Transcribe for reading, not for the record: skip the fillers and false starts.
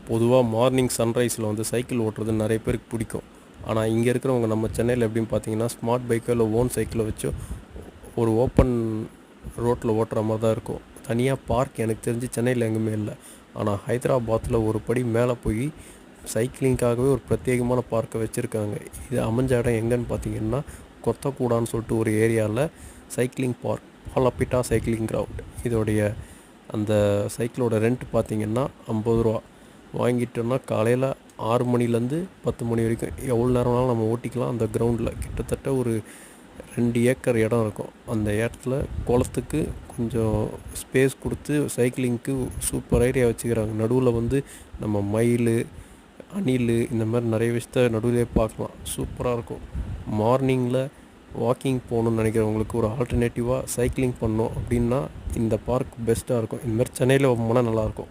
பொதுவாக மார்னிங் சன்ரைஸில் வந்து சைக்கிள் ஓட்டுறது நிறைய பேருக்கு பிடிக்கும். ஆனால் இங்கே இருக்கிறவங்க நம்ம சென்னையில் எப்படின்னு பார்த்தீங்கன்னா ஸ்மார்ட் பைக்கோ இல்லை ஓன் சைக்கிளை வச்சோ ஒரு ஓப்பன் ரோட்டில் ஓட்டுற மாதிரி தான் இருக்கும். தனியாக பார்க் எனக்கு தெரிஞ்சு சென்னையில் எங்குமே இல்லை. ஆனால் ஹைதராபாத்தில் ஒரு படி மேலே போய் சைக்கிளிங்காகவே ஒரு பிரத்யேகமான பார்க்கை வச்சுருக்காங்க. இது அமைஞ்ச இடம் எங்கன்னு பார்த்தீங்கன்னா கொத்தக்கூடான்னு சொல்லிட்டு ஒரு ஏரியாவில் சைக்கிளிங் பார்க், பாலப்பிட்டா சைக்கிளிங் கிரவுண்ட். இதோடைய அந்த சைக்கிளோட ரெண்ட் பார்த்திங்கன்னா 50 ரூபா. வாங்கிட்டோம்னா காலையில் 6 மணிலேருந்து 10 மணி வரைக்கும் எவ்வளோ நேரம்னாலும் நம்ம ஓட்டிக்கலாம். அந்த கிரவுண்டில் கிட்டத்தட்ட ஒரு 2 ஏக்கர் இடம் இருக்கும். அந்த இடத்துல குளத்துக்கு கொஞ்சம் ஸ்பேஸ் கொடுத்து சைக்கிளிங்க்கு சூப்பர் ஏரியா வச்சுக்கிறாங்க. நடுவில் வந்து நம்ம மயில், அணில் இந்த மாதிரி நிறைய விஷயத்த நடுவிலே பார்க்கலாம். சூப்பராக இருக்கும். மார்னிங்கில் வாக்கிங் போகணுன்னு நினைக்கிறவங்களுக்கு ஒரு ஆல்டர்னேட்டிவாக சைக்கிளிங் பண்ணோம் அப்படின்னா இந்த பார்க் பெஸ்ட்டாக இருக்கும். இந்தமாதிரி சென்னையில் போனால் நல்லாயிருக்கும்.